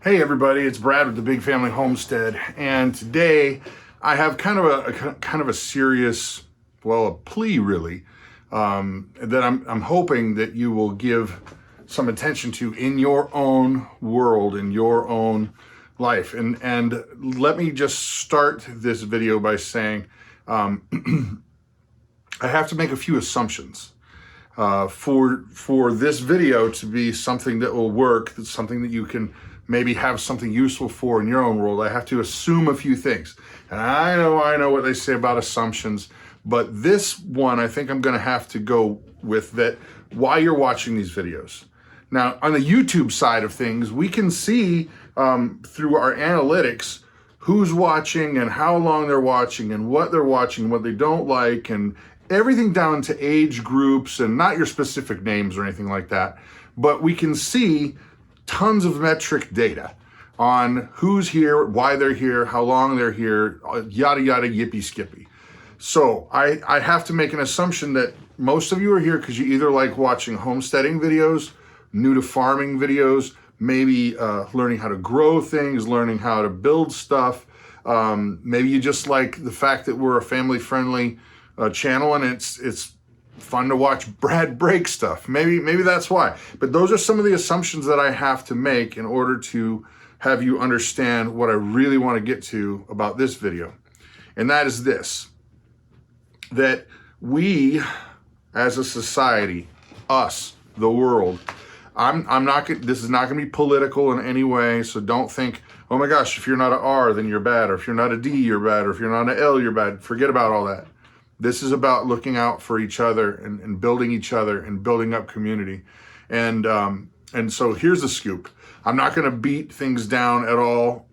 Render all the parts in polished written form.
Hey everybody, it's Brad with the Big Family Homestead, and today I have kind of a serious, well, a plea really, that I'm hoping that you will give some attention to in your own world, in your own life. And let me just start this video by saying I have to make a few assumptions for this video to be something that will work, that's something that you can maybe have something useful for in your own world. I have to assume a few things. And I know what they say about assumptions, but this one I think I'm gonna have to go with that while you're watching these videos. Now, on the YouTube side of things, we can see through our analytics who's watching and how long they're watching and what they're watching, what they don't like, and everything down to age groups, and not your specific names or anything like that, but we can see tons of metric data on who's here, why they're here, how long they're here, yada, yada, yippee skippy. So I have to make an assumption that most of you are here because you either like watching homesteading videos, new to farming videos, maybe learning how to grow things, learning how to build stuff. Maybe you just like the fact that we're a family-friendly channel and it's fun to watch Brad break stuff. Maybe that's why. But those are some of the assumptions that I have to make in order to have you understand what I really want to get to about this video. And that is this, that we as a society, us, the world, this is not gonna be political in any way, so don't think, oh my gosh, if you're not an R, then you're bad, or if you're not a D, you're bad, or if you're not an L, you're bad. Forget about all that. This is about looking out for each other and building each other and building up community. And so here's the scoop. I'm not gonna beat things down at all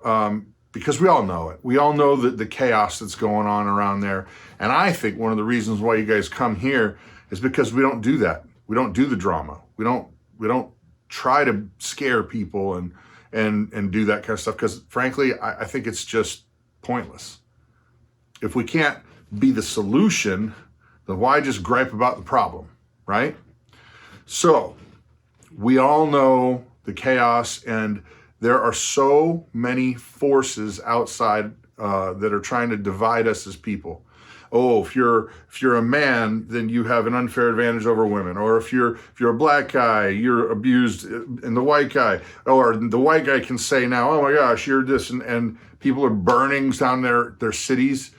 because we all know it. We all know the chaos that's going on around there. And I think one of the reasons why you guys come here is because we don't do that. We don't do the drama. We don't try to scare people and do that kind of stuff, because frankly, I think it's just pointless. If we can't be the solution, then why just gripe about the problem, right? So we all know the chaos, and there are so many forces outside that are trying to divide us as people. Oh, if you're a man, then you have an unfair advantage over women. Or if you're a black guy, you're abused in the white guy. Or the white guy can say now, oh my gosh, you're this, and people are burning down their cities.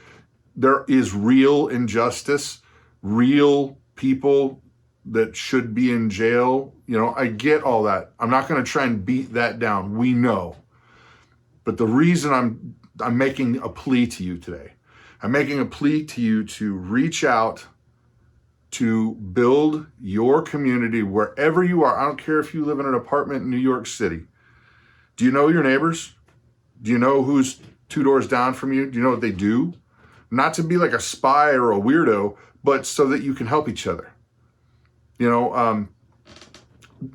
There is real injustice, real people that should be in jail. You know, I get all that. I'm not going to try and beat that down. We know. But the reason I'm making a plea to you today, I'm making a plea to you to reach out to build your community wherever you are. I don't care if you live in an apartment in New York City. Do you know your neighbors? Do you know who's 2 doors down from you? Do you know what they do? Not to be like a spy or a weirdo, but so that you can help each other. You know,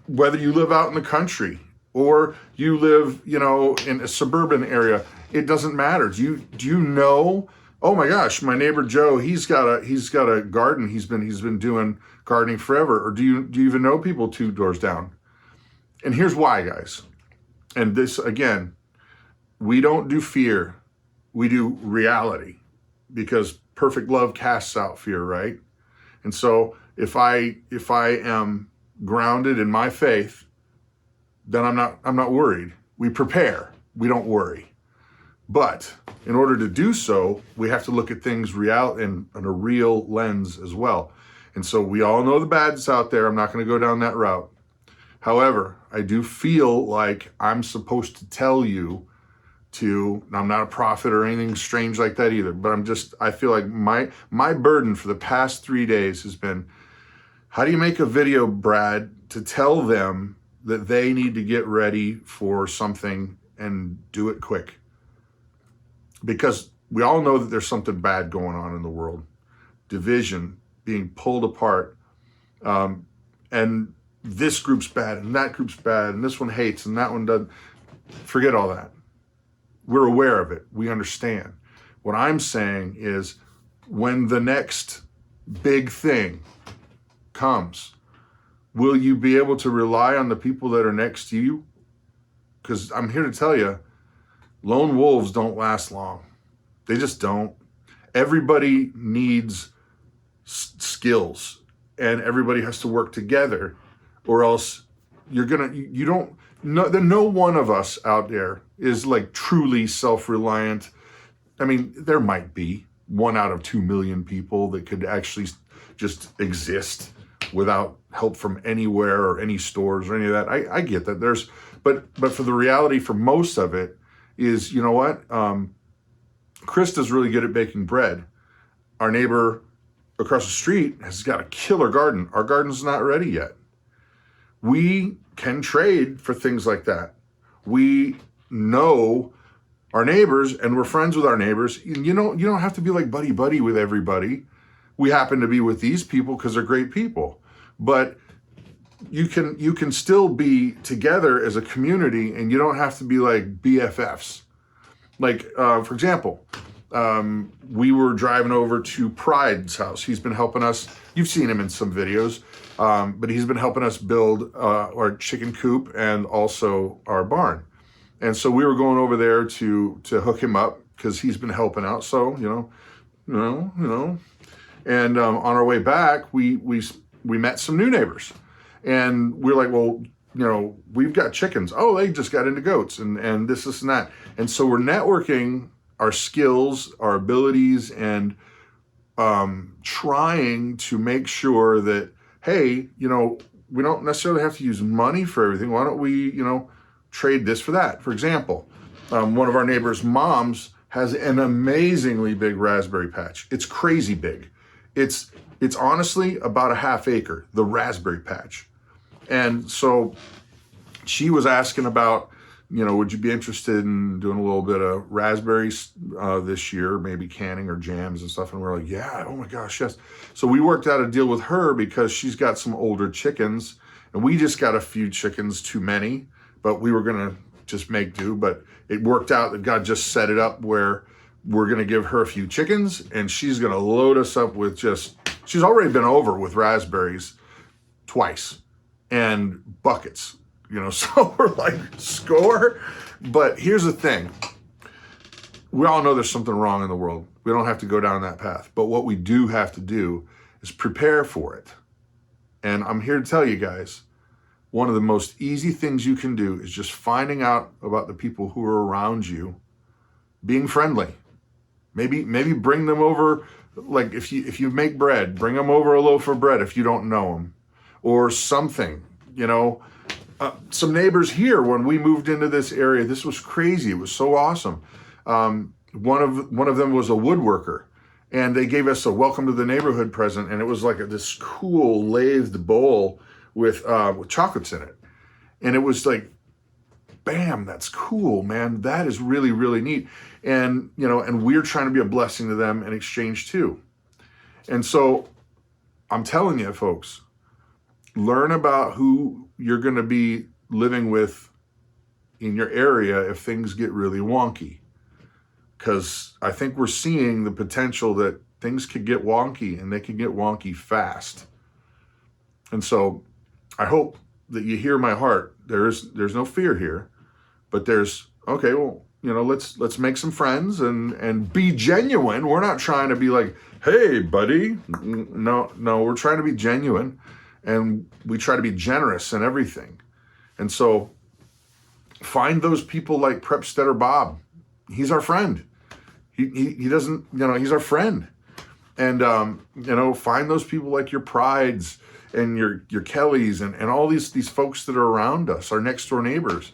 whether you live out in the country or you live, you know, in a suburban area, it doesn't matter. Do you know, oh my gosh, my neighbor Joe, he's got a garden. He's been doing gardening forever. Or do you even know people 2 doors down? And here's why, guys. And this, again, we don't do fear. We do reality. Because perfect love casts out fear, right? And so if I am grounded in my faith, then I'm not worried. We prepare, we don't worry. But in order to do so, we have to look at things in a real lens as well. And so we all know the bad's out there. I'm not going to go down that route. However, I do feel like I'm supposed to tell you I'm not a prophet or anything strange like that either, but I feel like my burden for the past 3 days has been, how do you make a video, Brad, to tell them that they need to get ready for something and do it quick? Because we all know that there's something bad going on in the world. Division, being pulled apart, and this group's bad and that group's bad and this one hates and that one doesn't. Forget all that. We're aware of it. We understand. What I'm saying is, when the next big thing comes, will you be able to rely on the people that are next to you? because I'm here to tell you, lone wolves don't last long. They just don't. Everybody needs skills, and everybody has to work together, or else no one of us out there is like truly self-reliant. I mean, there might be 1 out of 2 million people that could actually just exist without help from anywhere or any stores or any of that. I get that. But for the reality for most of it is, you know what? Christa's really good at baking bread. Our neighbor across the street has got a killer garden. Our garden's not ready yet. We can trade for things like that. We know our neighbors and we're friends with our neighbors. You don't have to be like buddy with everybody. We happen to be with these people because they're great people. But you can still be together as a community, and you don't have to be like BFFs. Like, for example, we were driving over to Pride's house. He's been helping us. You've seen him in some videos, but he's been helping us build our chicken coop and also our barn. And so we were going over there to hook him up because he's been helping out. So, you know. And on our way back, we met some new neighbors. And we're like, well, we've got chickens. Oh, they just got into goats and this and that. And so we're networking our skills, our abilities, and trying to make sure that, hey, we don't necessarily have to use money for everything. Why don't we, trade this for that? For example, one of our neighbors' moms has an amazingly big raspberry patch. It's crazy big. It's honestly about a half acre, the raspberry patch. And so she was asking about, would you be interested in doing a little bit of raspberries this year, maybe canning or jams and stuff? And we're like, yeah, oh my gosh, yes. So we worked out a deal with her because she's got some older chickens, and we just got a few chickens too many, but we were going to just make do. But it worked out that God just set it up where we're going to give her a few chickens, and she's going to load us up with she's already been over with raspberries twice and buckets, so we're like, score. But here's the thing. We all know there's something wrong in the world. We don't have to go down that path. But what we do have to do is prepare for it. And I'm here to tell you guys, one of the most easy things you can do is just finding out about the people who are around you, being friendly. Maybe bring them over. Like if you make bread, bring them over a loaf of bread if you don't know them, or something. Some neighbors here, when we moved into this area, this was crazy. It was so awesome. One of them was a woodworker, and they gave us a welcome to the neighborhood present, and it was like this cool lathed bowl with chocolates in it, and it was like, bam, that's cool, man. That is really, really neat. And, and we're trying to be a blessing to them in exchange too. And so I'm telling you, folks, learn about who you're going to be living with in your area if things get really wonky. Because I think we're seeing the potential that things could get wonky, and they can get wonky fast. And so I hope that you hear my heart. There's no fear here, but there's, okay, well, let's make some friends and be genuine. We're not trying to be like, hey, buddy. No, we're trying to be genuine, and we try to be generous in everything. And so find those people like Prepsteader Bob. He's our friend. He doesn't, he's our friend. And, find those people like your Prides and your Kellys and all these folks that are around us, our next door neighbors,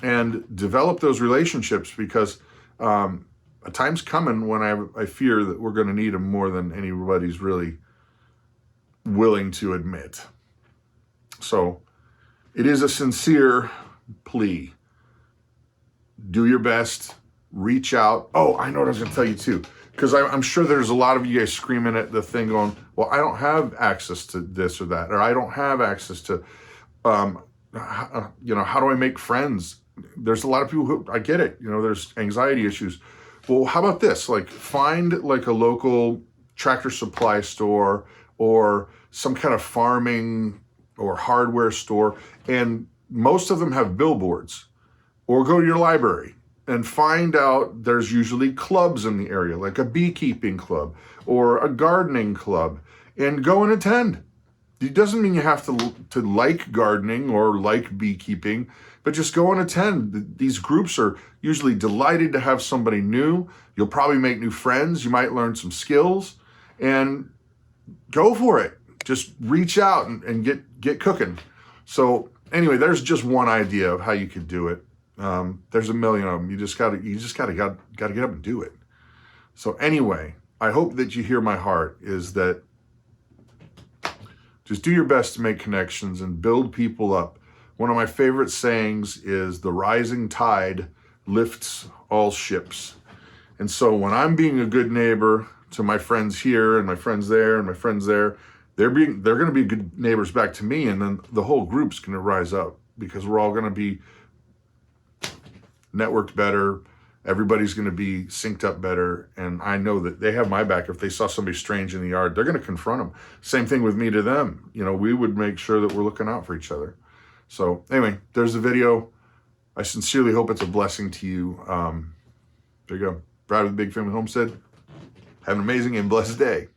and develop those relationships, because a time's coming when I fear that we're going to need them more than anybody's really willing to admit. So it is a sincere plea. Do your best. Reach out. Oh, I know what I was going to tell you too, because I'm sure there's a lot of you guys screaming at the thing going, well, I don't have access to this or that, or I don't have access to, how do I make friends? There's a lot of people who, I get it, there's anxiety issues. Well, how about this? Like, find like a local tractor supply store or some kind of farming or hardware store, and most of them have billboards. or go to your library and find out there's usually clubs in the area, like a beekeeping club or a gardening club, and go and attend. It doesn't mean you have to like gardening or like beekeeping, but just go and attend. These groups are usually delighted to have somebody new. You'll probably make new friends. You might learn some skills, and go for it. Just reach out and get cooking. So anyway, there's just one idea of how you could do it. There's a million of them. You just gotta get up and do it. So anyway, I hope that you hear my heart is that just do your best to make connections and build people up. One of my favorite sayings is the rising tide lifts all ships. And so when I'm being a good neighbor to my friends here and my friends there and my friends there, they're going to be good neighbors back to me, and then the whole group's going to rise up because we're all going to be networked better. Everybody's going to be synced up better, and I know that they have my back. If they saw somebody strange in the yard, they're going to confront them. Same thing with me to them. You know, we would make sure that we're looking out for each other. So anyway, there's the video. I sincerely hope it's a blessing to you. There you go. Brad with Big Family Homestead. Have an amazing and blessed day.